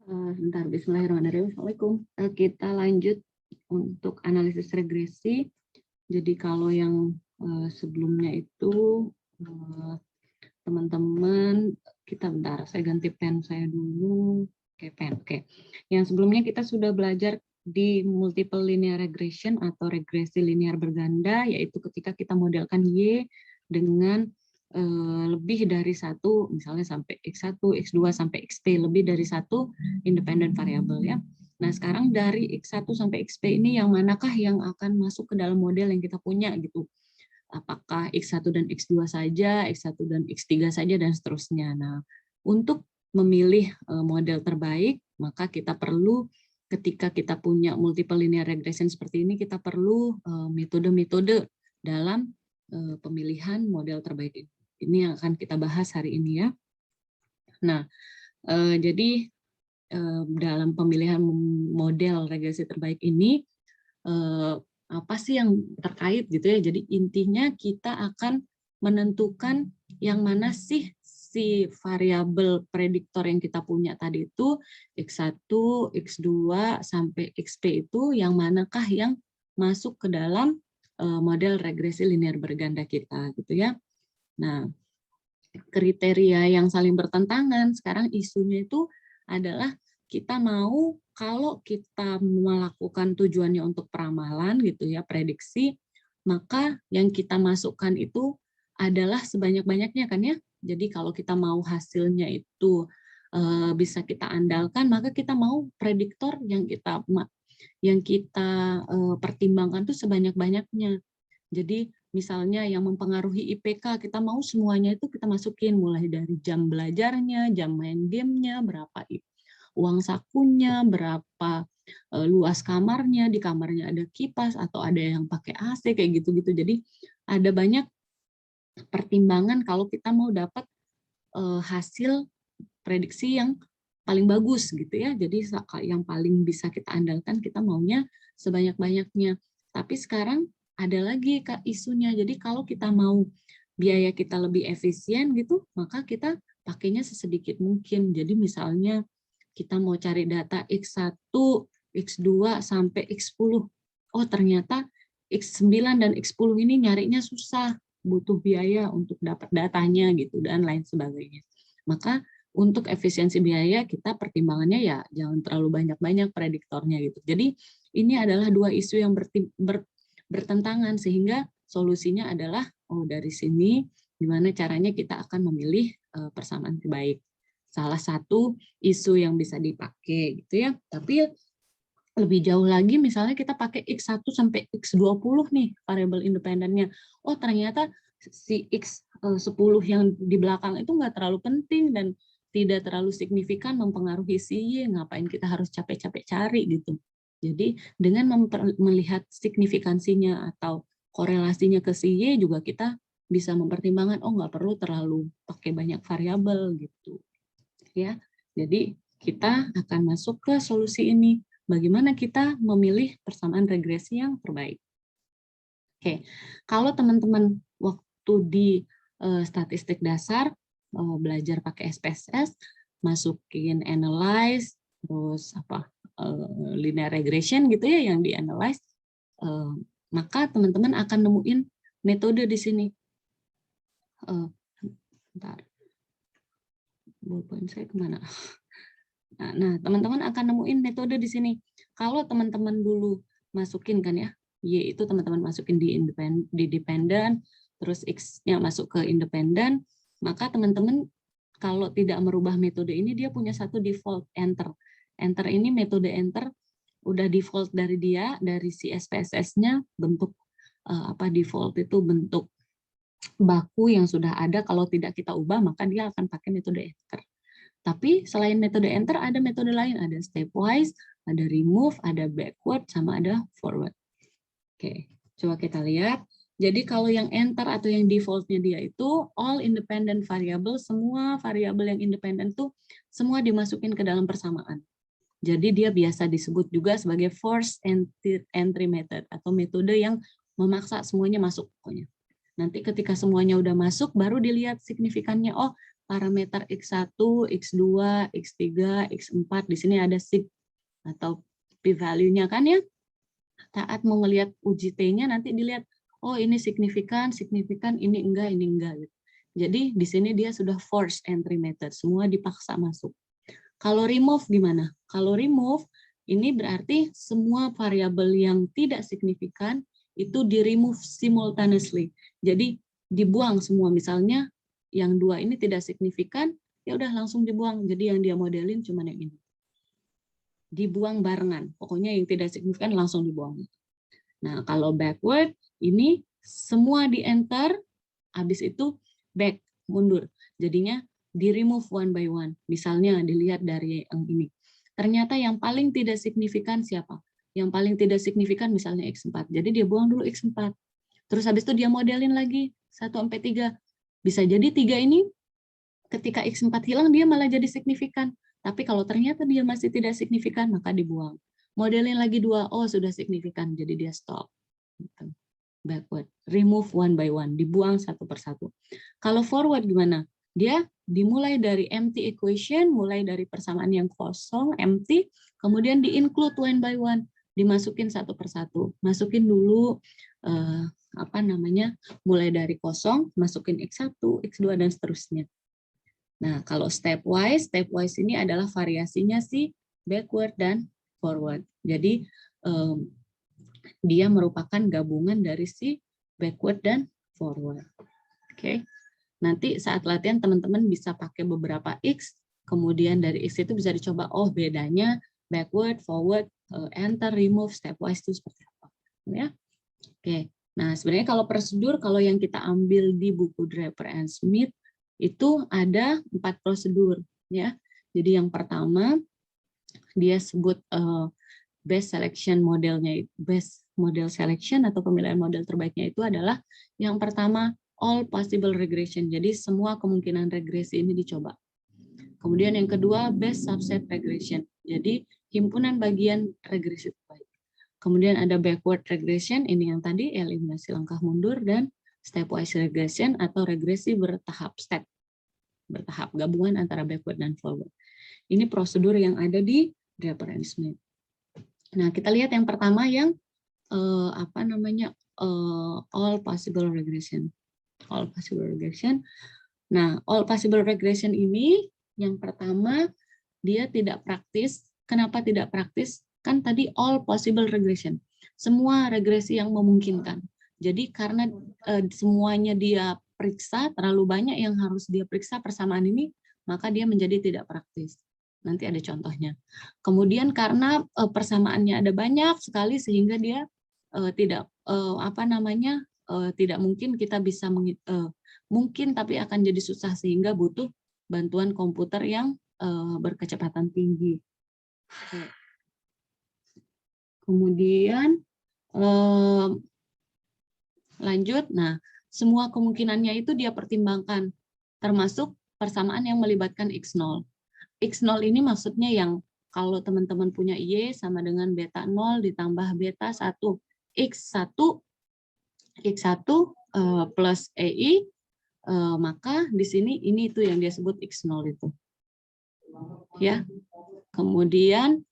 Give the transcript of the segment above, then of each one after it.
Sebentar, bismillahirrahmanirrahim. Assalamualaikum. Kita lanjut untuk analisis regresi. Jadi kalau yang sebelumnya itu teman-teman, kita bentar, saya ganti pen saya dulu. Oke, pen. Oke. Yang sebelumnya kita sudah belajar di multiple linear regression atau regresi linear berganda, yaitu ketika kita modelkan Y dengan lebih dari satu, misalnya sampai X1, X2, sampai XP, lebih dari satu independent variable ya. Nah, sekarang dari X1 sampai XP ini yang manakah yang akan masuk ke dalam model yang kita punya gitu. Apakah X1 dan X2 saja, X1 dan X3 saja, dan seterusnya. Nah, untuk memilih model terbaik, maka kita perlu, ketika kita punya multiple linear regression seperti ini, kita perlu metode-metode dalam pemilihan model terbaik ini. Ini yang akan kita bahas hari ini ya. Nah, jadi dalam pemilihan model regresi terbaik ini, apa sih yang terkait gitu ya. Jadi intinya kita akan menentukan yang mana sih si variabel prediktor yang kita punya tadi itu, X1, X2, sampai XP itu, yang manakah yang masuk ke dalam model regresi linear berganda kita gitu ya. Nah, kriteria yang saling bertentangan sekarang isunya itu adalah kita mau, kalau kita melakukan tujuannya untuk peramalan gitu ya, prediksi, maka yang kita masukkan itu adalah sebanyak-banyaknya kan ya. Jadi kalau kita mau hasilnya itu bisa kita andalkan, maka kita mau prediktor yang kita pertimbangkan tuh sebanyak-banyaknya. Jadi misalnya yang mempengaruhi IPK, kita mau semuanya itu kita masukin, mulai dari jam belajarnya, jam main gamenya, berapa uang sakunya, berapa luas kamarnya, di kamarnya ada kipas atau ada yang pakai AC kayak gitu-gitu. Jadi ada banyak pertimbangan kalau kita mau dapat hasil prediksi yang paling bagus gitu ya. Jadi yang paling bisa kita andalkan, kita maunya sebanyak-banyaknya. Tapi sekarang ada lagi Kak isunya. Jadi kalau kita mau biaya kita lebih efisien gitu, maka kita pakainya sesedikit mungkin. Jadi misalnya kita mau cari data X1, X2 sampai X10. Oh, ternyata X9 dan X10 ini nyarinya susah, butuh biaya untuk dapat datanya gitu dan lain sebagainya. Maka untuk efisiensi biaya kita pertimbangannya ya jangan terlalu banyak-banyak prediktornya gitu. Jadi ini adalah dua isu yang bertentangan, sehingga solusinya adalah dari sini gimana caranya kita akan memilih persamaan terbaik. Salah satu isu yang bisa dipakai gitu ya. Tapi lebih jauh lagi misalnya kita pakai X1 sampai X20 nih variabel independennya. Oh, ternyata si X10 yang di belakang itu nggak terlalu penting dan tidak terlalu signifikan mempengaruhi si Y, ngapain kita harus capek-capek cari gitu. Jadi dengan melihat signifikansinya atau korelasinya ke si Y juga kita bisa mempertimbangkan, oh nggak perlu terlalu pakai banyak variabel gitu. Ya, jadi kita akan masuk ke solusi ini. Bagaimana kita memilih persamaan regresi yang terbaik. Oke, kalau teman-teman waktu di statistik dasar belajar pakai SPSS, masukin analyze, terus linear regression gitu ya yang di analyze, maka teman-teman akan nemuin metode di sini. Bentar, bolpen saya kemana? Nah, teman-teman akan nemuin metode di sini. Kalau teman-teman dulu masukin kan ya, Y itu teman-teman masukin di dependent, terus X-nya masuk ke independen, maka teman-teman kalau tidak merubah metode ini, dia punya satu default, enter. Enter ini metode enter, udah default dari dia, dari si SPSS-nya, bentuk default itu bentuk baku yang sudah ada, kalau tidak kita ubah, maka dia akan pakai metode enter. Tapi selain metode enter, ada metode lain, ada stepwise, ada remove, ada backward, sama ada forward. Oke, coba kita lihat. Jadi kalau yang enter atau yang defaultnya dia itu all independent variable, semua variabel yang independen tuh semua dimasukin ke dalam persamaan. Jadi dia biasa disebut juga sebagai forced entry method atau metode yang memaksa semuanya masuk pokoknya. Nanti ketika semuanya udah masuk, baru dilihat signifikannya. Oh, parameter X1, X2, X3, X4, di sini ada sig atau p-value-nya kan ya. Saat mau ngelihat uji T-nya nanti dilihat, oh ini signifikan, ini enggak, ini enggak. Jadi di sini dia sudah force entry method, semua dipaksa masuk. Kalau remove gimana? Kalau remove, ini berarti semua variabel yang tidak signifikan itu di-remove simultaneously. Jadi dibuang semua, misalnya yang 2 ini tidak signifikan, ya udah langsung dibuang. Jadi yang dia modelin cuma yang ini. Dibuang barengan, pokoknya yang tidak signifikan langsung dibuang. Nah, kalau backward, ini semua di-enter, habis itu back, mundur. Jadinya di-remove one by one. Misalnya dilihat dari yang ini. Ternyata yang paling tidak signifikan siapa? Yang paling tidak signifikan misalnya X4. Jadi dia buang dulu X4. Terus habis itu dia modelin lagi 1-3. Bisa jadi 3 ini ketika X4 hilang dia malah jadi signifikan. Tapi kalau ternyata dia masih tidak signifikan maka dibuang. Modelin lagi 2, oh sudah signifikan, jadi dia stop. Backward, remove one by one, dibuang satu persatu. Kalau forward gimana? Dia dimulai dari empty equation, mulai dari persamaan yang kosong, empty, kemudian di-include one by one, dimasukin satu persatu. Masukin dulu mulai dari kosong, masukin X1, X2 dan seterusnya. Nah, kalau stepwise ini adalah variasinya si backward dan forward. Jadi dia merupakan gabungan dari si backward dan forward. Oke. Nanti saat latihan teman-teman bisa pakai beberapa X, kemudian dari X itu bisa dicoba, oh bedanya backward, forward, enter, remove, stepwise itu seperti apa. Ya. Oke. Nah, sebenarnya kalau prosedur, kalau yang kita ambil di buku Draper and Smith, itu ada 4 prosedur. Ya. Jadi yang pertama, dia sebut best selection modelnya, best model selection atau pemilihan model terbaiknya itu adalah yang pertama all possible regression. Jadi semua kemungkinan regresi ini dicoba. Kemudian yang kedua best subset regression. Jadi himpunan bagian regresi terbaik. Kemudian ada backward regression, ini yang tadi eliminasi langkah mundur, dan stepwise regression atau regresi bertahap step. Bertahap gabungan antara backward dan forward. Ini prosedur yang ada di Draper and Smith. Nah, kita lihat yang pertama yang all possible regression. All possible regression. Nah, all possible regression ini yang pertama dia tidak praktis. Kenapa tidak praktis? Kan tadi all possible regression. Semua regresi yang memungkinkan. Jadi karena semuanya dia periksa, terlalu banyak yang harus dia periksa persamaan ini, maka dia menjadi tidak praktis. Nanti ada contohnya. Kemudian karena persamaannya ada banyak sekali sehingga dia tidak tidak mungkin kita bisa mungkin tapi akan jadi susah sehingga butuh bantuan komputer yang berkecepatan tinggi. Kemudian lanjut. Nah, semua kemungkinannya itu dia pertimbangkan termasuk persamaan yang melibatkan X0. X0 ini maksudnya yang kalau teman-teman punya Y sama dengan beta 0 ditambah beta 1. X1 plus EI, maka di sini ini itu yang dia sebut X0 itu. Ya. Kemudian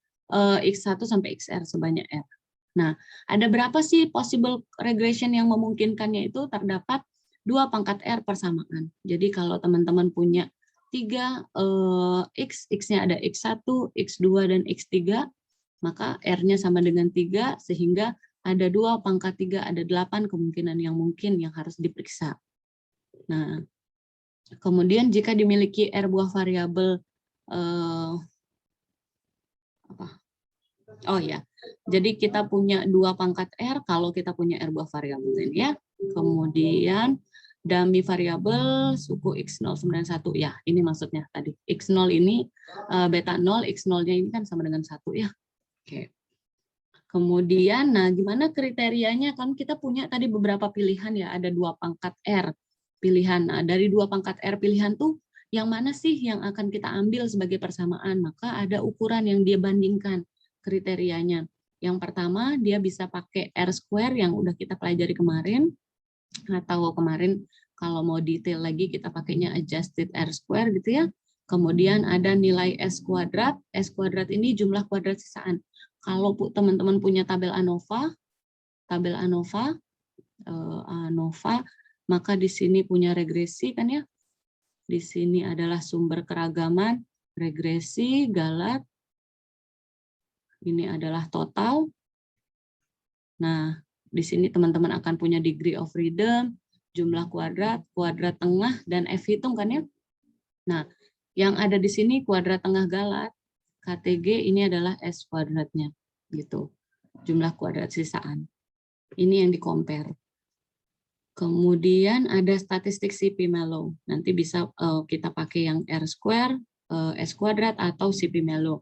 X1 sampai XR sebanyak R. Nah, ada berapa sih possible regression yang memungkinkannya itu? Terdapat 2 pangkat R persamaan. Jadi kalau teman-teman punya 3 X-nya ada X1, X2, dan X3, maka R-nya sama dengan 3, sehingga ada 2 pangkat 3, ada 8 kemungkinan yang mungkin yang harus diperiksa. Nah, kemudian jika dimiliki R buah variabel, jadi kita punya 2 pangkat R kalau kita punya R buah variabel ini ya. Kemudian dummy variabel suku X091, ya ini maksudnya tadi. X0 ini beta 0, X0-nya ini kan sama dengan 1 ya. Oke. Kemudian, nah gimana kriterianya? Kan kita punya tadi beberapa pilihan ya, ada 2 pangkat R pilihan. Nah, dari 2 pangkat R pilihan tuh, yang mana sih yang akan kita ambil sebagai persamaan? Maka ada ukuran yang dia bandingkan kriterianya. Yang pertama, dia bisa pakai R square yang udah kita pelajari kemarin. Atau kemarin kalau mau detail lagi kita pakainya adjusted R square gitu ya. Kemudian ada nilai S kuadrat. S kuadrat ini jumlah kuadrat sisaan. Kalau teman-teman punya tabel ANOVA, maka di sini punya regresi kan ya. Di sini adalah sumber keragaman, regresi, galat. Ini adalah total. Nah, di sini teman-teman akan punya degree of freedom, jumlah kuadrat, kuadrat tengah, dan F hitung kan ya. Nah, yang ada di sini kuadrat tengah galat, KTG ini adalah S kuadratnya, gitu. Jumlah kuadrat sisaan. Ini yang di-compare. Kemudian ada statistik CP-Mellow. Nanti bisa kita pakai yang R square, S kuadrat, atau CP-Mellow.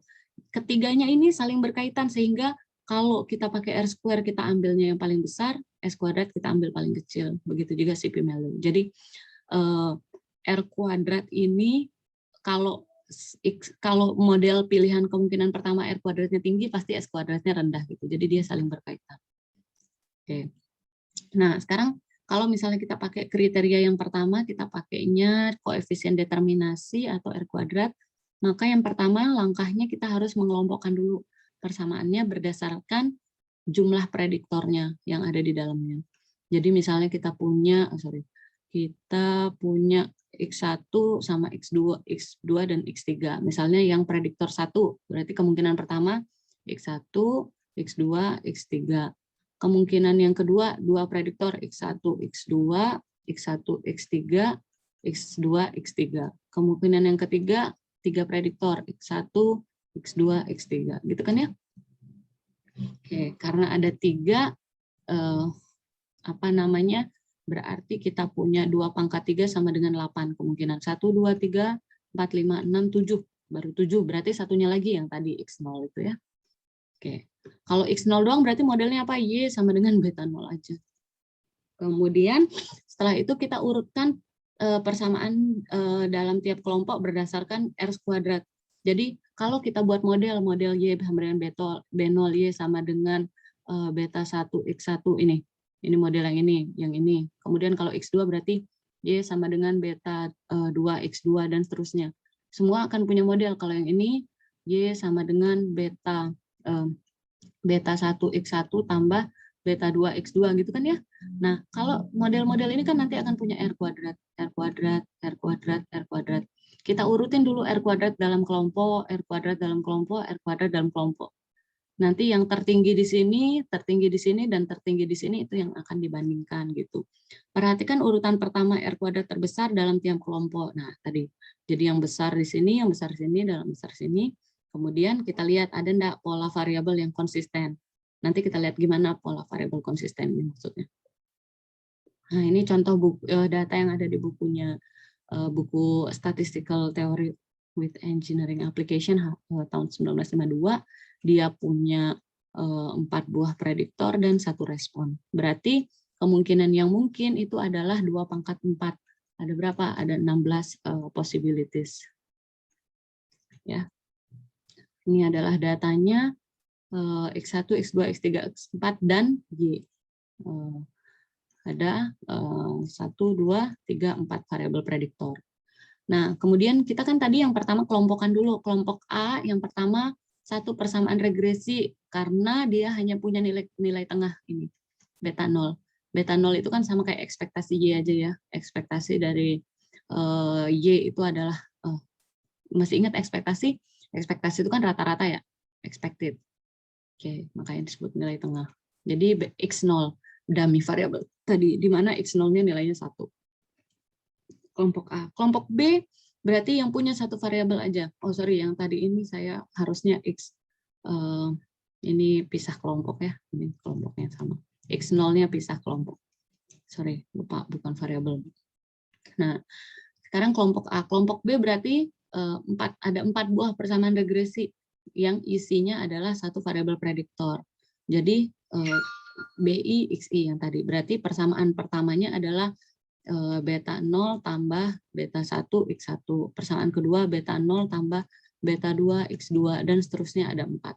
Ketiganya ini saling berkaitan sehingga kalau kita pakai R square kita ambilnya yang paling besar, S kuadrat kita ambil paling kecil. Begitu juga CP-Mellow. Jadi R kuadrat ini kalau model pilihan kemungkinan pertama R kuadratnya tinggi, pasti S kuadratnya rendah gitu. Jadi dia saling berkaitan. Oke. Nah, sekarang kalau misalnya kita pakai kriteria yang pertama, kita pakainya koefisien determinasi atau R kuadrat, maka yang pertama langkahnya kita harus mengelompokkan dulu persamaannya berdasarkan jumlah prediktornya yang ada di dalamnya. Jadi misalnya kita punya X1 sama X2 dan X3. Misalnya yang prediktor 1, berarti kemungkinan pertama X1, X2, X3. Kemungkinan yang kedua, 2 prediktor X1, X2, X1, X3, X2, X3. Kemungkinan yang ketiga, 3 prediktor X1, X2, X3. Gitu kan ya? Oke, karena ada 3, berarti kita punya 2 pangkat 3 sama dengan 8. Kemungkinan 1, 2, 3, 4, 5, 6, 7. Baru 7, berarti satunya lagi yang tadi X0 itu ya. Oke. Kalau X0 doang berarti modelnya apa? Y sama dengan beta 0 aja. Kemudian setelah itu kita urutkan persamaan dalam tiap kelompok berdasarkan R kuadrat. Jadi kalau kita buat model Y sama dengan B0 Y sama dengan beta 1 X1 ini model yang ini. Kemudian kalau X2 berarti Y sama dengan beta 2 X2 dan seterusnya. Semua akan punya model. Kalau yang ini Y sama dengan beta 1 X1 tambah beta 2 X2 gitu kan ya. Nah, kalau model-model ini kan nanti akan punya R kuadrat, R kuadrat, R kuadrat, R kuadrat. Kita urutin dulu R kuadrat dalam kelompok, R kuadrat dalam kelompok, R kuadrat dalam kelompok. Nanti yang tertinggi di sini, dan tertinggi di sini itu yang akan dibandingkan gitu. Perhatikan urutan pertama R kuadrat terbesar dalam tiap kelompok. Nah, tadi. Jadi yang besar di sini, yang besar di sini, dalam besar sini. Kemudian kita lihat ada enggak pola variabel yang konsisten. Nanti kita lihat gimana pola variabel konsisten ini maksudnya. Nah, ini contoh data yang ada di bukunya, buku Statistical Theory with Engineering Application tahun 1952. Dia punya 4 buah prediktor dan 1 respon. Berarti kemungkinan yang mungkin itu adalah 2 pangkat 4. Ada berapa? Ada 16 possibilities. Ya. Ini adalah datanya X1, X2, X3, X4, dan Y. Ada 1, 2, 3, 4 variabel prediktor. Nah, kemudian kita kan tadi yang pertama kelompokkan dulu. Kelompok A yang pertama 1 persamaan regresi karena dia hanya punya nilai tengah ini, beta 0. Beta 0 itu kan sama kayak ekspektasi Y aja ya. Ekspektasi dari Y itu adalah, masih ingat ekspektasi? Ekspektasi itu kan rata-rata ya, expected. Oke, makanya disebut nilai tengah. Jadi X0, dummy variable tadi, di mana X0-nya nilainya 1. Kelompok A. Kelompok B berarti yang punya 1 variabel aja. Oh sorry, yang tadi ini saya harusnya X. Ini pisah kelompok ya. Ini kelompoknya sama. X0-nya pisah kelompok. Sorry, lupa, bukan variabel. Nah, sekarang kelompok A. Kelompok B berarti ada 4 buah persamaan regresi yang isinya adalah 1 variabel prediktor. Jadi BI, XI yang tadi. Berarti persamaan pertamanya adalah beta 0 tambah beta 1, X1. Persamaan kedua beta 0 tambah beta 2, X2, dan seterusnya ada 4.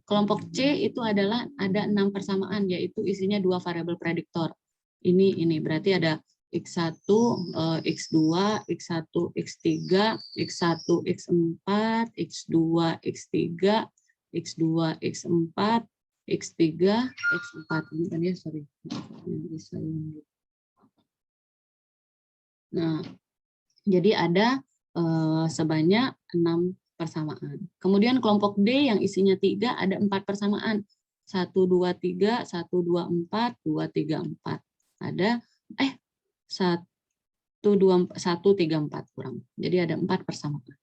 Kelompok C itu adalah ada 6 persamaan, yaitu isinya 2 variabel prediktor. Ini berarti ada X1, X2, X1, X3, X1, X4, X2, X3, X2, X4, X3, X4. Ini kan ya, sorry. Nah, jadi ada sebanyak 6 persamaan. Kemudian kelompok D yang isinya 3 ada 4 persamaan. 1, 2, 3, 1, 2, 4, 2, 3, 4. Ada 1, 2, 1, 3, 4 kurang. Jadi ada 4 persamaan.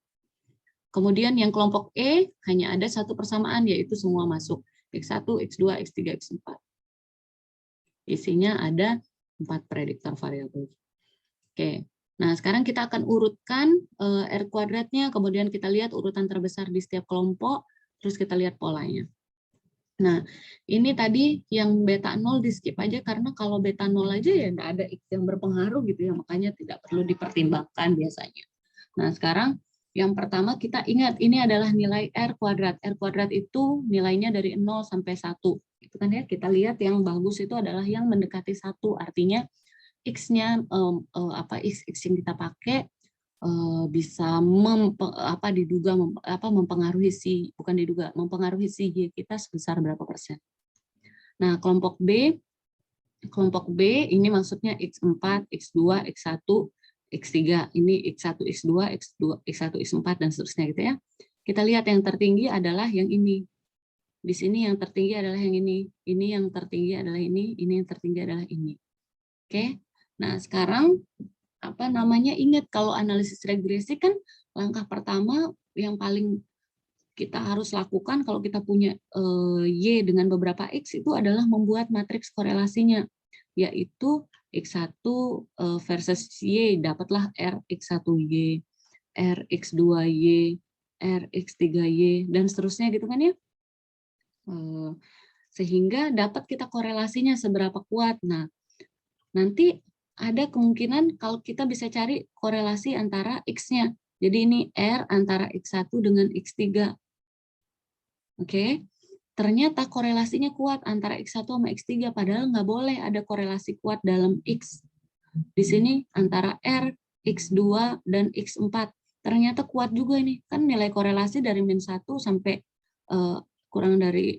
Kemudian yang kelompok E hanya ada 1 persamaan, yaitu semua masuk. X1, X2, X3, X4. Isinya ada 4 prediktor variabel. Oke. Nah, sekarang kita akan urutkan R kuadratnya, kemudian kita lihat urutan terbesar di setiap kelompok, terus kita lihat polanya. Nah, ini tadi yang beta 0 di skip aja, karena kalau beta 0 aja ya nggak ada X yang berpengaruh gitu ya, makanya tidak perlu dipertimbangkan biasanya. Nah, sekarang yang pertama kita ingat, ini adalah nilai R kuadrat. R kuadrat itu nilainya dari 0 sampai 1. Itu kan ya, kita lihat yang bagus itu adalah yang mendekati 1, artinya X-nya X yang kita pakai bisa mempengaruhi mempengaruhi si Y kita sebesar berapa persen. Nah, kelompok B ini maksudnya X4, X2, X1, X3, ini X1, X2, X1, X4 dan seterusnya gitu ya. Kita lihat yang tertinggi adalah yang ini. Di sini yang tertinggi adalah yang ini yang tertinggi adalah ini yang tertinggi adalah ini. Oke. Nah, sekarang ingat kalau analisis regresi kan langkah pertama yang paling kita harus lakukan kalau kita punya Y dengan beberapa X itu adalah membuat matriks korelasinya, yaitu X1 versus Y, dapatlah RX1Y, RX2Y, RX3Y, dan seterusnya gitu kan ya. Sehingga dapat kita korelasinya seberapa kuat. Nah, nanti ada kemungkinan kalau kita bisa cari korelasi antara X-nya. Jadi ini R antara X1 dengan X3. Oke. Ternyata korelasinya kuat antara X1 sama X3, padahal nggak boleh ada korelasi kuat dalam X. Di sini antara R, X2, dan X4. Ternyata kuat juga ini. Kan nilai korelasi dari -1 sampai kurang dari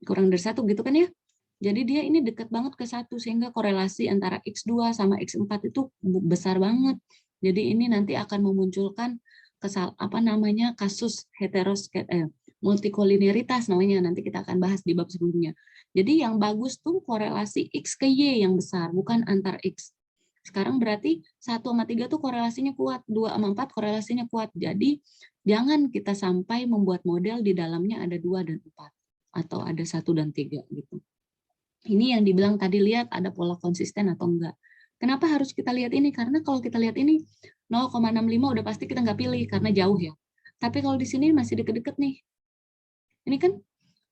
1 gitu kan ya. Jadi dia ini dekat banget ke 1, sehingga korelasi antara X2 sama X4 itu besar banget. Jadi ini nanti akan memunculkan kasus multikolineritas namanya, nanti kita akan bahas di bab sebelumnya. Jadi yang bagus tuh korelasi X ke Y yang besar, bukan antar X. Sekarang berarti 1 sama 3 tuh korelasinya kuat, 2 sama 4 korelasinya kuat. Jadi jangan kita sampai membuat model di dalamnya ada 2 dan 4, atau ada 1 dan 3 gitu. Ini yang dibilang tadi, lihat ada pola konsisten atau enggak. Kenapa harus kita lihat ini? Karena kalau kita lihat ini 0,65 udah pasti kita nggak pilih karena jauh ya. Tapi kalau di sini masih deket-deket nih. Ini kan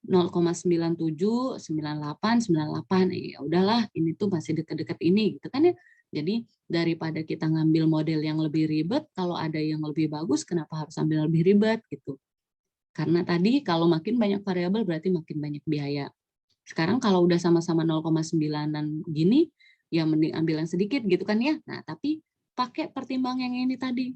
0,97, 98, 98. Ya udahlah, ini tuh masih deket-deket ini gitu kan ya. Jadi daripada kita ngambil model yang lebih ribet, kalau ada yang lebih bagus kenapa harus ambil lebih ribet gitu. Karena tadi kalau makin banyak variabel berarti makin banyak biaya. Sekarang kalau udah sama-sama 0,9-an gini, ya mending ambil yang sedikit gitu kan ya. Nah, tapi pakai pertimbang yang ini tadi.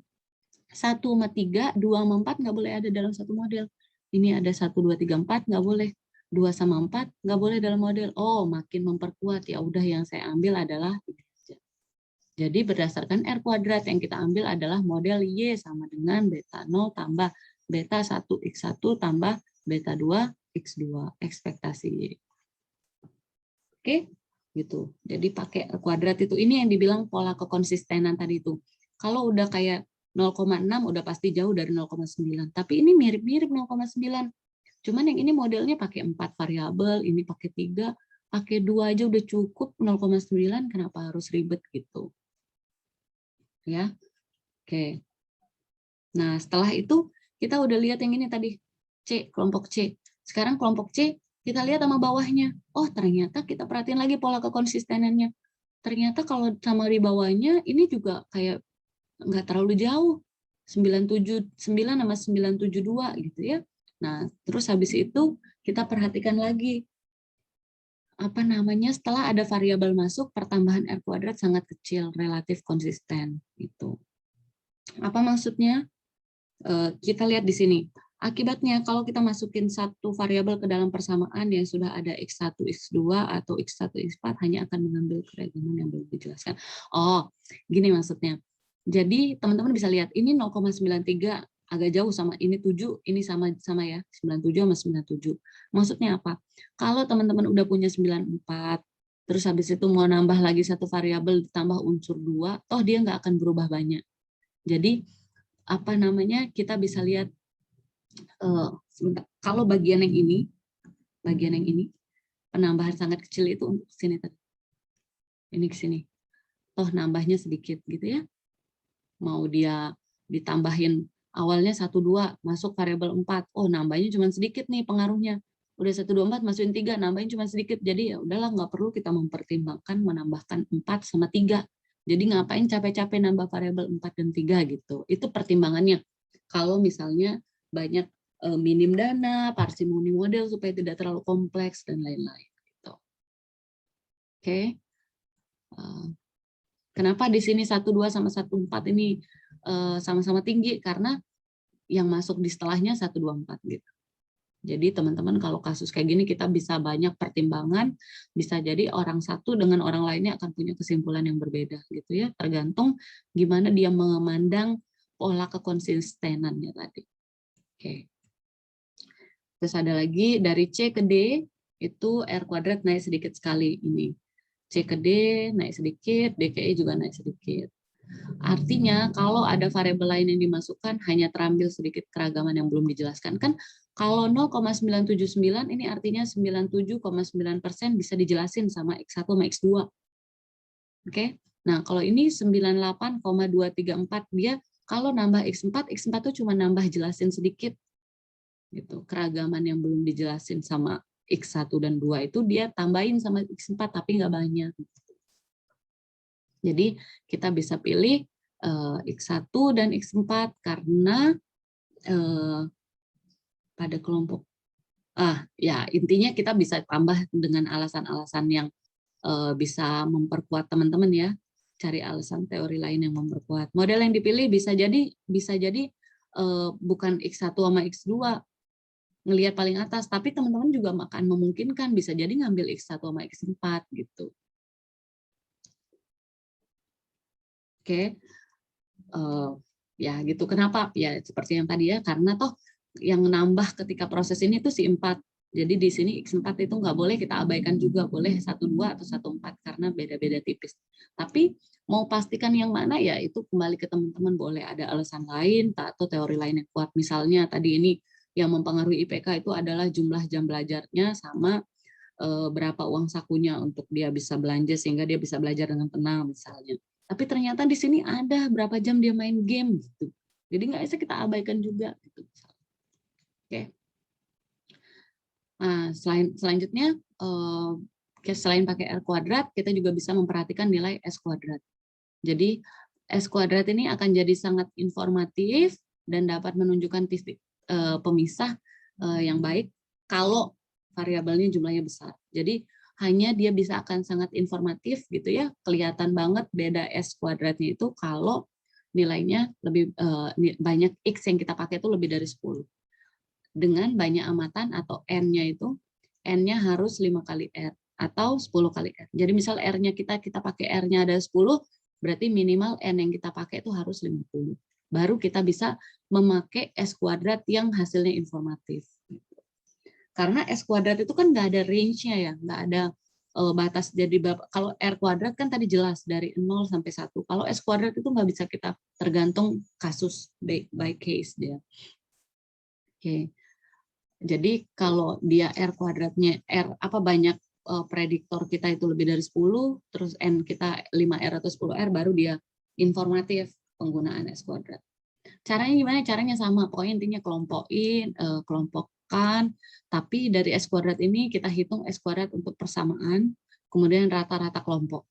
1 sama 3, 2 sama 4 nggak boleh ada dalam satu model. Ini ada 1, 2, 3, 4 nggak boleh. 2 sama 4 nggak boleh dalam model. Oh, makin memperkuat. Ya udah, yang saya ambil adalah ini aja. Jadi berdasarkan R kuadrat yang kita ambil adalah model Y sama dengan beta 0 tambah beta 1 X1 tambah beta 2 X2 ekspektasi Y. Oke, gitu. Jadi pakai kuadrat itu. Ini yang dibilang pola kekonsistenan tadi itu. Kalau udah kayak 0,6 udah pasti jauh dari 0,9. Tapi ini mirip-mirip 0,9. Cuman yang ini modelnya pakai 4 variabel, ini pakai 3, pakai 2 aja udah cukup 0,9, kenapa harus ribet gitu. Ya. Oke. Nah, setelah itu kita udah lihat yang ini tadi, C, kelompok C. Sekarang kelompok C kita lihat sama bawahnya. Oh, ternyata kita perhatiin lagi pola kekonsistenannya. Ternyata kalau sama di bawahnya, ini juga kayak nggak terlalu jauh. 979 sama 972 gitu ya. Nah, terus habis itu kita perhatikan lagi. apa namanya, setelah ada variabel masuk, pertambahan R kuadrat sangat kecil, relatif konsisten. Gitu. Apa maksudnya? Kita lihat di sini. Akibatnya, kalau kita masukin satu variabel ke dalam persamaan yang sudah ada X1, X2, atau X1, X4, hanya akan mengambil keragaman yang belum dijelaskan. Oh, gini maksudnya. Jadi, teman-teman bisa lihat, ini 0,93 agak jauh sama ini 7, ini sama ya, 97 sama 97. Maksudnya apa? Kalau teman-teman udah punya 94, terus habis itu mau nambah lagi satu variabel ditambah unsur 2, toh dia nggak akan berubah banyak. Jadi, apa namanya, kita bisa lihat sebentar. Kalau bagian yang ini penambahan sangat kecil itu untuk sini tadi. Ini ke sini. Toh nambahnya sedikit gitu ya. Mau dia ditambahin awalnya 1 2 masuk variabel 4. Oh, nambahnya cuma sedikit nih pengaruhnya. Udah 1 2 4 masukin 3, nambahin cuma sedikit. Jadi ya udahlah, nggak perlu kita mempertimbangkan menambahkan 4 sama 3. Jadi ngapain capek-capek nambah variabel 4 dan 3 gitu. Itu pertimbangannya. Kalau misalnya banyak minim dana, parsimoni model supaya tidak terlalu kompleks dan lain-lain. Gitu. Oke. Kenapa di sini 1 2 sama 1 4 ini sama-sama tinggi? Karena yang masuk di setelahnya 1 2 4 gitu. Jadi teman-teman kalau kasus kayak gini kita bisa banyak pertimbangan, bisa jadi orang satu dengan orang lainnya akan punya kesimpulan yang berbeda gitu ya, tergantung gimana dia memandang pola kekonsistenannya tadi. Oke. Terus ada lagi dari C ke D itu R kuadrat naik sedikit sekali ini. C ke D naik sedikit, D ke E juga naik sedikit. Artinya kalau ada variabel lain yang dimasukkan hanya terambil sedikit keragaman yang belum dijelaskan. Kan kalau 0,979 ini artinya 97,9% bisa dijelasin sama X1 sama X2. Oke. Nah, kalau ini 98,234 dia kalau nambah X4 itu cuma nambah jelasin sedikit. Gitu. Keragaman yang belum dijelasin sama X1 dan 2 itu dia tambahin sama X4 tapi nggak banyak. Jadi kita bisa pilih X1 dan X4 karena pada kelompok ya intinya kita bisa tambah dengan alasan-alasan yang bisa memperkuat teman-teman ya. Cari alasan teori lain yang memperkuat. Model yang dipilih bisa jadi bukan X1 sama X2 ngelihat paling atas, tapi teman-teman juga akan memungkinkan bisa jadi ngambil X1 sama X4 gitu. Oke, ya gitu. Kenapa? Ya seperti yang tadi ya, karena toh yang nambah ketika proses ini tuh si 4. Jadi di sini X4 itu nggak boleh kita abaikan juga, boleh 1, 2 atau 1, 4 karena beda-beda tipis. Tapi mau pastikan yang mana ya itu kembali ke teman-teman, boleh ada alasan lain atau teori lain yang kuat. Misalnya tadi ini yang mempengaruhi IPK itu adalah jumlah jam belajarnya sama berapa uang sakunya untuk dia bisa belanja sehingga dia bisa belajar dengan tenang misalnya. Tapi ternyata di sini ada berapa jam dia main game gitu. Jadi nggak bisa kita abaikan juga gitu. Oke. Nah, selanjutnya selain pakai R kuadrat, kita juga bisa memperhatikan nilai S kuadrat. Jadi S kuadrat ini akan jadi sangat informatif dan dapat menunjukkan titik pemisah yang baik kalau variabelnya jumlahnya besar. Jadi hanya dia bisa akan sangat informatif gitu ya, kelihatan banget beda S kuadratnya itu kalau nilainya lebih banyak X yang kita pakai itu lebih dari 10. Dengan banyak amatan atau N-nya itu, N-nya harus 5 kali R atau 10 kali R. Jadi misal R-nya kita pakai R-nya ada 10, berarti minimal N yang kita pakai itu harus 50. Baru kita bisa memakai S kuadrat yang hasilnya informatif. Karena S kuadrat itu kan nggak ada range-nya ya, nggak ada batas. Jadi kalau R kuadrat kan tadi jelas dari 0 sampai 1. Kalau S kuadrat itu nggak bisa kita tergantung kasus by case dia. Oke. Jadi kalau dia R kuadratnya banyak prediktor kita itu lebih dari 10, terus N kita 5R atau 10R baru dia informatif penggunaan S kuadrat. Caranya gimana? Caranya sama, pokoknya intinya kelompokkan, tapi dari S kuadrat ini kita hitung S kuadrat untuk persamaan, kemudian rata-rata kelompok.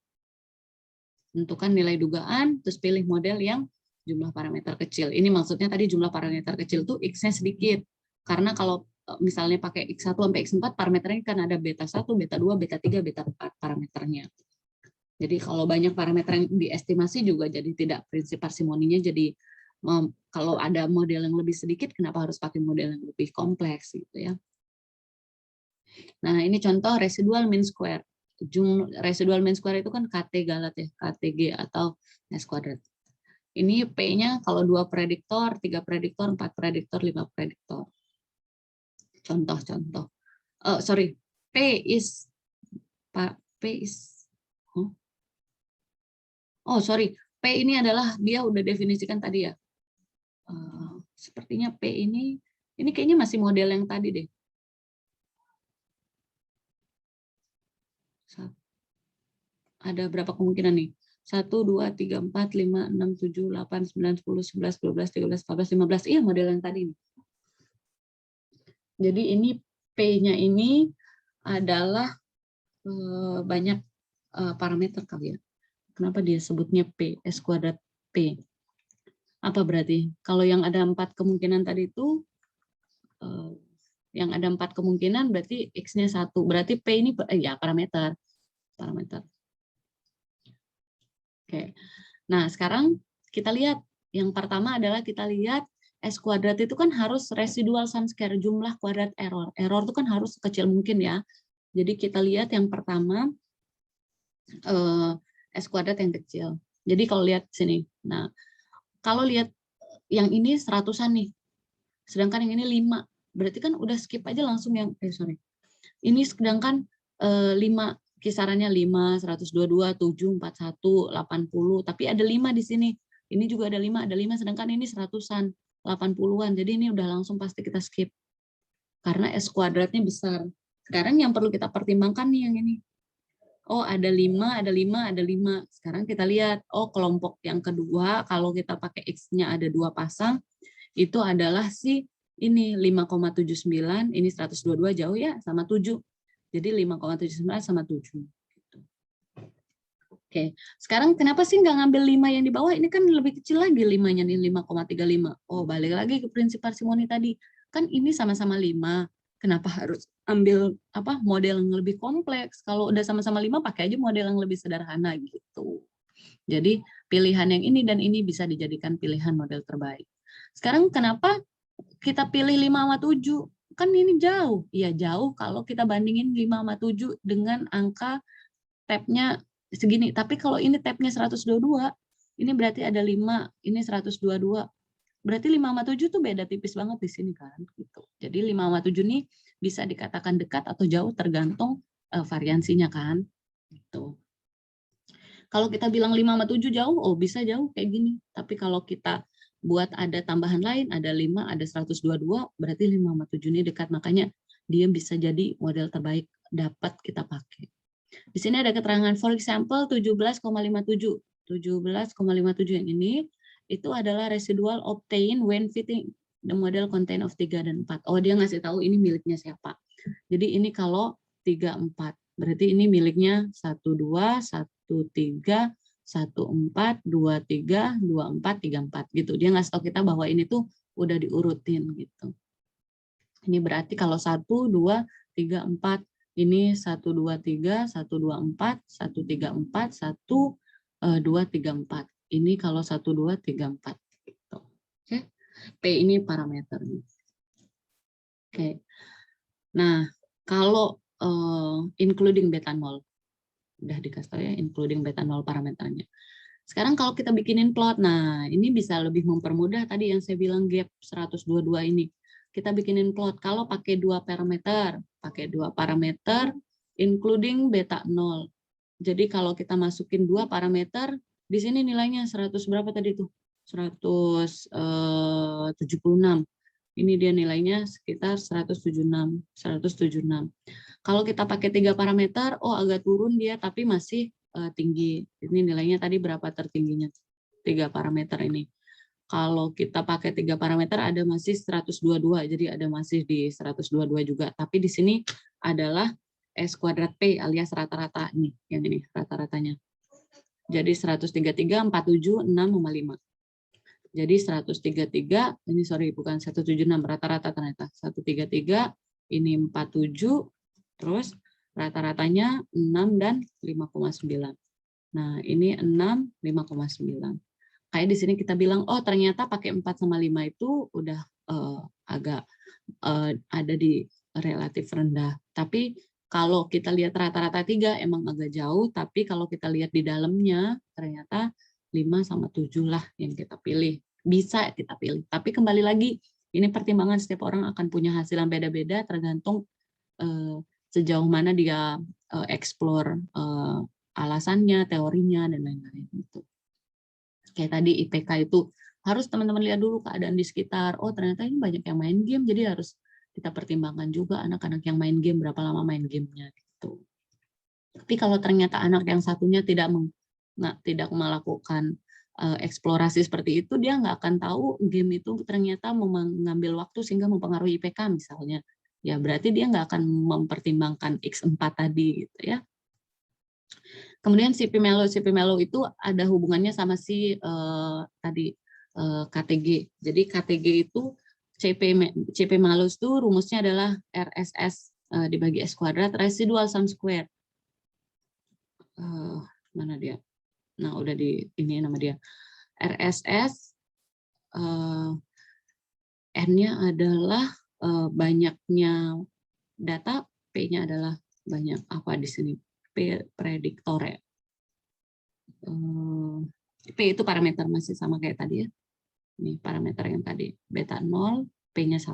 Tentukan nilai dugaan, terus pilih model yang jumlah parameter kecil. Ini maksudnya tadi jumlah parameter kecil tuh X-nya sedikit, karena kalau misalnya pakai X1 sampai X4, parameternya kan ada beta 1, beta 2, beta 3, beta 4 parameternya. Jadi kalau banyak parameter yang diestimasi juga jadi tidak prinsip parsimoninya, jadi kalau ada model yang lebih sedikit, kenapa harus pakai model yang lebih kompleks gitu ya. Nah, ini contoh residual mean square. Residual mean square itu kan KT galat ya, KTG atau S kuadrat. Ini P-nya kalau 2 prediktor, 3 prediktor, 4 prediktor, 5 prediktor. Contoh-contoh. Sorry, P is sorry, P ini adalah dia udah definisikan tadi ya. Sepertinya P ini kayaknya masih model yang tadi deh. Ada berapa kemungkinan nih? 1, 2, 3, 4, 5, 6, 7, 8, 9, 10, 11, 12, 13, 14, 15. Iya, model yang tadi. Jadi ini P-nya ini adalah banyak parameter kali ya. Kenapa dia sebutnya P, S kuadrat P? Apa berarti? Kalau yang ada 4 kemungkinan tadi itu, yang ada 4 kemungkinan berarti X-nya 1. Berarti P ini ya parameter. Oke. Nah, sekarang kita lihat. Yang pertama adalah kita lihat S kuadrat itu kan harus residual sum square, jumlah kuadrat error. Error itu kan harus sekecil mungkin ya. Jadi kita lihat yang pertama S kuadrat yang kecil. Jadi kalau lihat sini. Nah, kalau lihat yang ini 100-an nih. Sedangkan yang ini 5. Berarti kan udah skip aja langsung yang Ini sedangkan 5 kisarannya 5, 122, 7, 41, 80, tapi ada 5 di sini. Ini juga ada 5, sedangkan ini 100-an, 80-an. Jadi ini udah langsung pasti kita skip. Karena S kuadratnya besar. Sekarang yang perlu kita pertimbangkan nih yang ini. Oh, ada 5, ada 5, ada 5. Sekarang kita lihat, oh kelompok yang kedua, kalau kita pakai X-nya ada 2 pasang, itu adalah si ini 5,79, ini 122 jauh ya, sama 7. Jadi 5,79 sama 7. Oke, sekarang kenapa sih nggak ngambil 5 yang di bawah? Ini kan lebih kecil lagi 5-nya nih, 5,35. Oh, balik lagi ke prinsip parsimoni tadi. Kan ini sama-sama 5. Kenapa harus ambil model yang lebih kompleks? Kalau udah sama-sama 5, pakai aja model yang lebih sederhana gitu. Jadi pilihan yang ini dan ini bisa dijadikan pilihan model terbaik. Sekarang kenapa kita pilih 5 sama 7? Kan ini jauh. Iya, jauh kalau kita bandingin 5 sama 7 dengan angka tab-nya segini. Tapi kalau ini tab-nya 122, ini berarti ada 5, ini 122. Berarti 5 sama 7 tuh beda tipis banget di sini kan. Gitu. Jadi 5 sama 7 nih bisa dikatakan dekat atau jauh tergantung variansinya kan. Gitu. Kalau kita bilang 5 sama 7 jauh, oh bisa jauh kayak gini. Tapi kalau kita buat ada tambahan lain, ada 5, ada 122, berarti 5 sama 7 ini dekat. Makanya dia bisa jadi model terbaik dapat kita pakai. Di sini ada keterangan, for example, 17,57. 17,57 yang ini, itu adalah residual obtained when fitting the model contain of 3 dan 4. Oh, dia ngasih tahu ini miliknya siapa. Jadi ini kalau 3, 4. Berarti ini miliknya 1, 2, 1, 3, 1, 4, 2, 3, 2, 4, 3, 4. Gitu. Dia ngasih tahu kita bahwa ini tuh udah diurutin. Gitu. Ini berarti kalau 1, 2, 3, 4. Ini 1, 2, 3, 1, 2, 4, 1, 3, 4, 1, 2, 3, 4. Ini kalau 1, 2, 3, 4. Gitu. Oke. P ini parameternya. Oke. Nah, kalau including beta 0. Udah dikasih tahu ya, including beta 0 parameternya. Sekarang kalau kita bikinin plot, nah ini bisa lebih mempermudah tadi yang saya bilang gap 122 ini. Kita bikinin plot kalau pakai 2 parameter, including beta 0. Jadi kalau kita masukin 2 parameter, di sini nilainya 100 berapa tadi tuh? 176. Ini dia nilainya sekitar 176. Kalau kita pakai 3 parameter, oh agak turun dia, tapi masih tinggi. Ini nilainya tadi berapa tertingginya? 3 parameter ini. Kalau kita pakai 3 parameter ada masih 122, jadi ada masih di 122 juga. Tapi di sini adalah S kuadrat P alias rata-rata nih, yang ini rata-ratanya. Jadi 133, 47, 6, 5. Jadi 133, ini sorry bukan 176, rata-rata ternyata. 133, ini 47, terus rata-ratanya 6 dan 5,9. Nah, ini 6, 5,9. Kayak di sini kita bilang, oh ternyata pakai 4 sama 5 itu udah agak ada di relatif rendah. Tapi kalau kita lihat rata-rata 3 emang agak jauh, tapi kalau kita lihat di dalamnya ternyata 5 sama 7 lah yang kita pilih. Bisa kita pilih. Tapi kembali lagi, ini pertimbangan setiap orang akan punya hasil yang beda-beda tergantung sejauh mana dia explore alasannya, teorinya, dan lain-lain. Gitu. Kayak tadi IPK itu harus teman-teman lihat dulu keadaan di sekitar. Oh ternyata ini banyak yang main game, jadi harus kita pertimbangkan juga anak-anak yang main game, berapa lama main gamenya gitu. Tapi kalau ternyata anak yang satunya tidak melakukan eksplorasi seperti itu, dia nggak akan tahu game itu ternyata mengambil waktu sehingga mempengaruhi IPK misalnya. Ya berarti dia nggak akan mempertimbangkan X4 tadi gitu ya. Kemudian si Pimelo itu ada hubungannya sama si tadi KTG. Jadi KTG itu CP malus itu rumusnya adalah RSS dibagi S kuadrat residual sum square. Mana dia? Nah udah di ini nama dia. RSS N-nya adalah banyaknya data, P-nya adalah banyak apa di sini? Prediktor ya. P itu parameter masih sama kayak tadi ya. Ini parameter yang tadi beta 0, P-nya 1.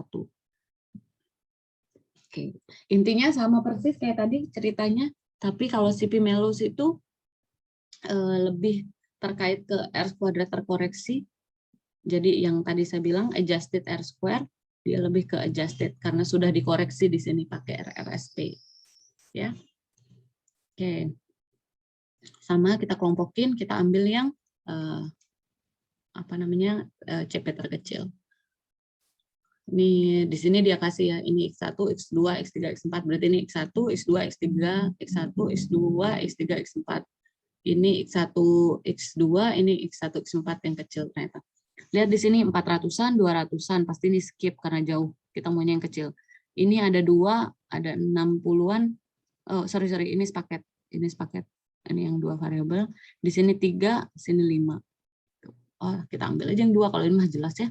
Oke. Intinya sama persis kayak tadi ceritanya, tapi kalau si Pimelus itu lebih terkait ke R kuadrat terkoreksi. Jadi yang tadi saya bilang adjusted R square, dia lebih ke adjusted karena sudah dikoreksi di sini pakai RRSP. Ya. Oke. Sama kita kelompokin, kita ambil yang CP terkecil. Ini di sini dia kasih ya, ini X1, X2, X3, X4, berarti ini X1, X2, X3, X1, X2, X3, X4. Ini X1, X2, ini X1, X4 yang kecil ternyata. Lihat di sini 400-an, 200-an, pasti ini skip karena jauh. Kita maunya yang kecil. Ini ada 2, ada 60-an. Oh, sorry, ini sepaket. Ini sepaket. Ini yang 2 variabel. Di sini 3, sini 5. Oh, kita ambil aja yang 2, kalau ini mah jelas ya.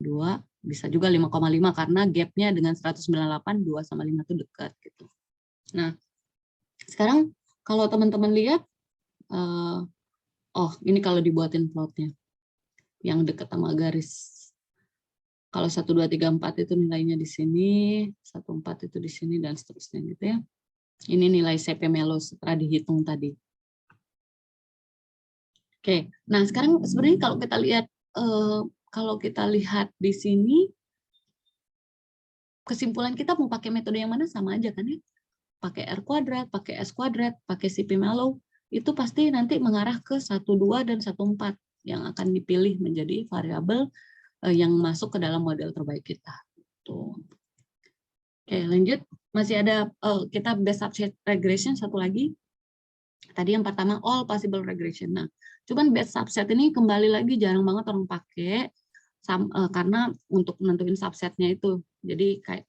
2, bisa juga 5,5 karena gapnya dengan 198, 2 sama 5 itu dekat. Gitu. Nah, sekarang kalau teman-teman lihat, ini kalau dibuatin plotnya, yang dekat sama garis. Kalau 1, 2, 3, 4 itu nilainya di sini, 1, 4 itu di sini, dan seterusnya gitu ya. Ini nilai CP Melo setelah dihitung tadi. Oke, nah sekarang sebenarnya kalau kita lihat di sini, kesimpulan kita mau pakai metode yang mana sama aja kan ya? Pakai R kuadrat, pakai S kuadrat, pakai CP Melo, itu pasti nanti mengarah ke 1, 2, dan 1, 4 yang akan dipilih menjadi variabel yang masuk ke dalam model terbaik kita. Tuh. Oke, lanjut. Masih ada kita best subset regression satu lagi. Tadi yang pertama all possible regression. Nah, cuman best subset ini kembali lagi jarang banget orang pakai karena untuk menentuin subsetnya itu. Jadi kayak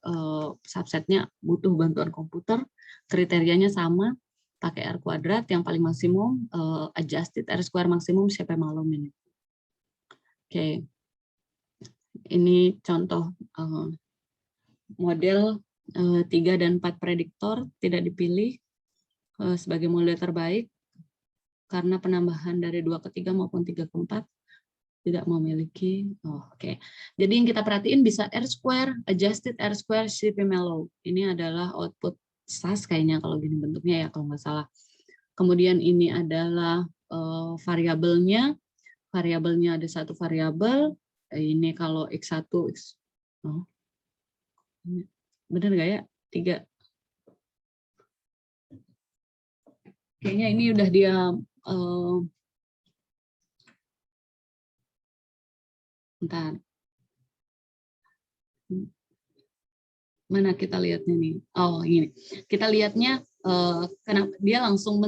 subsetnya butuh bantuan komputer, kriterianya sama, pakai R kuadrat yang paling maksimum, adjusted R square maksimum, CP malum ini. Oke. Ini contoh model 3 dan 4 prediktor tidak dipilih sebagai model terbaik karena penambahan dari 2 ke 3 maupun 3 ke 4 tidak memiliki. Oke. Jadi yang kita perhatiin bisa R square, adjusted R square, CP Melo. Ini adalah output SAS kayaknya kalau gini bentuknya ya kalau nggak salah. Kemudian ini adalah variabelnya. Variabelnya ada satu variabel. Ini kalau X1, bener nggak ya? 3. Kayaknya ini udah dia bentar. Mana kita lihatnya nih? Oh, ini. Kita lihatnya kenapa dia langsung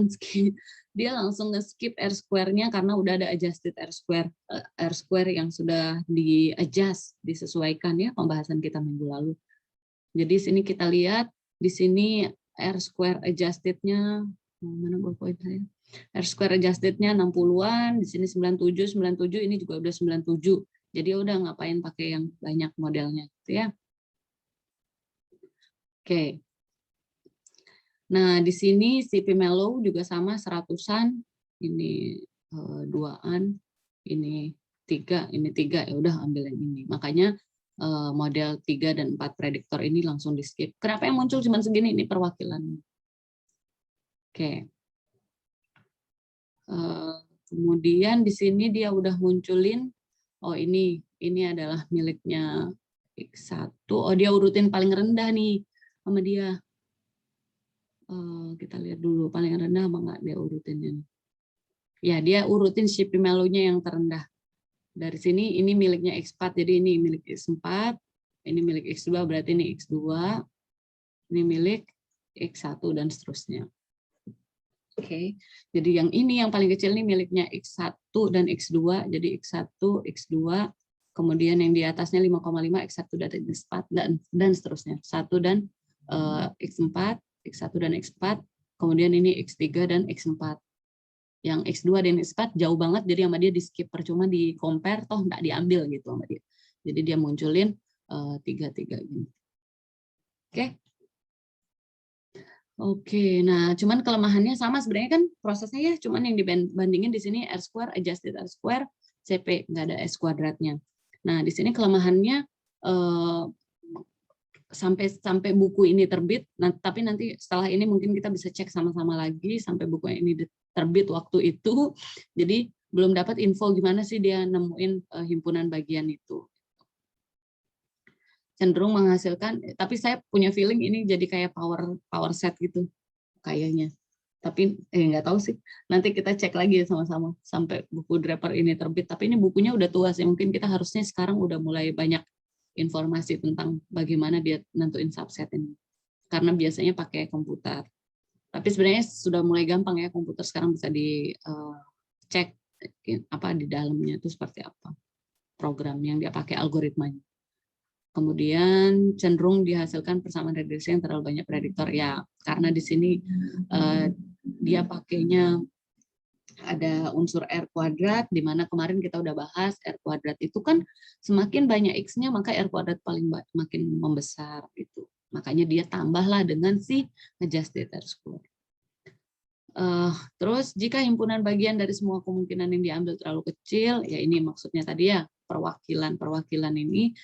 dia langsung nge-skip R-square-nya karena udah ada adjusted R-square yang sudah di-adjust, disesuaikan ya pembahasan kita minggu lalu. Jadi sini kita lihat, di sini R-square adjusted-nya, mana ballpoint saya? R-square adjusted-nya 60-an, di sini 97, 97, ini juga udah 97. Jadi udah ngapain pakai yang banyak modelnya, gitu ya. Oke. Nah, di sini si Pimelo juga sama 100-an, ini 2-an, ini 3, ini 3, ya udah ambil yang ini. Makanya model 3 dan 4 prediktor ini langsung di skip. Kenapa yang muncul cuma segini? Ini perwakilan. Oke. Kemudian di sini dia udah munculin, oh ini adalah miliknya X1. Oh, dia urutin paling rendah nih sama dia. Kita lihat dulu paling rendah apa enggak dia urutinnya. Ya, dia urutin si Pimelo-nya yang terendah. Dari sini ini miliknya X4, jadi ini milik X4, ini milik X2, berarti ini X2, ini milik X1 dan seterusnya. Oke, jadi yang ini yang paling kecil ini miliknya X1 dan X2, jadi X1, X2, kemudian yang di atasnya 5,5, X1 dan X4, dan seterusnya. 1 dan X4, X1 dan X4, kemudian ini X3 dan X4. Yang X2 dan X4 jauh banget, jadi sama dia di skip, percuma di compare, toh nggak diambil gitu sama dia. Jadi dia munculin 3-3 gini. Oke. Oke, nah cuman kelemahannya sama sebenarnya kan prosesnya ya, cuman yang dibandingin di sini R-square, adjusted R-square, CP, nggak ada S kuadratnya. Nah di sini kelemahannya sampai buku ini terbit, nah, tapi nanti setelah ini mungkin kita bisa cek sama-sama lagi sampai buku ini terbit waktu itu, jadi belum dapat info gimana sih dia nemuin himpunan bagian itu. Cenderung menghasilkan, tapi saya punya feeling ini jadi kayak power set gitu kayaknya, tapi nggak tahu sih, nanti kita cek lagi sama-sama sampai buku Draper ini terbit. Tapi ini bukunya udah tua sih, mungkin kita harusnya sekarang udah mulai banyak informasi tentang bagaimana dia nentuin subset ini, karena biasanya pakai komputer. Tapi sebenarnya sudah mulai gampang ya, komputer sekarang bisa dicek apa di dalamnya itu seperti apa program yang dia pakai, algoritmanya. Kemudian cenderung dihasilkan persamaan regresi yang terlalu banyak prediktor ya, karena di sini dia pakainya ada unsur R kuadrat, di mana kemarin kita udah bahas R kuadrat itu kan semakin banyak X-nya maka R kuadrat paling makin membesar gitu. Makanya dia tambahlah dengan si adjusted R-square. Terus jika himpunan bagian dari semua kemungkinan yang diambil terlalu kecil, ya ini maksudnya tadi ya, perwakilan ini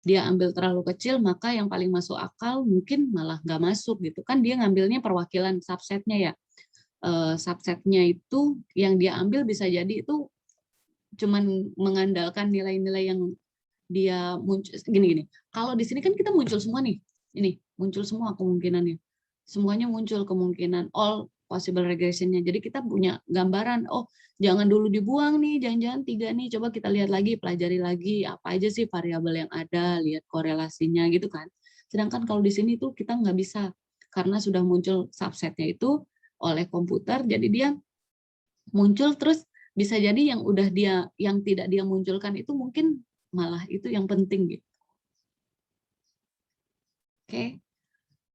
dia ambil terlalu kecil, maka yang paling masuk akal mungkin malah nggak masuk gitu kan, dia ngambilnya perwakilan subsetnya ya. Subsetnya itu yang dia ambil bisa jadi itu cuman mengandalkan nilai-nilai yang dia muncul gini. Kalau di sini kan kita muncul semua nih, ini muncul semua kemungkinannya, semuanya muncul kemungkinan all possible regression-nya. Jadi kita punya gambaran, oh jangan dulu dibuang nih, jangan-jangan 3 nih, coba kita lihat lagi, pelajari lagi apa aja sih variabel yang ada, lihat korelasinya gitu kan. Sedangkan kalau di sini tuh kita nggak bisa, karena sudah muncul subsetnya itu oleh komputer, jadi dia muncul terus bisa jadi yang tidak dia munculkan itu mungkin malah itu yang penting gitu. Oke.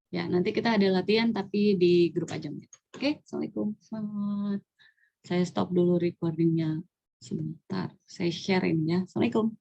Ya, nanti kita ada latihan tapi di grup aja. Oke, Assalamualaikum. Selamat. Saya stop dulu recordingnya sebentar. Saya share ini ya. Assalamualaikum.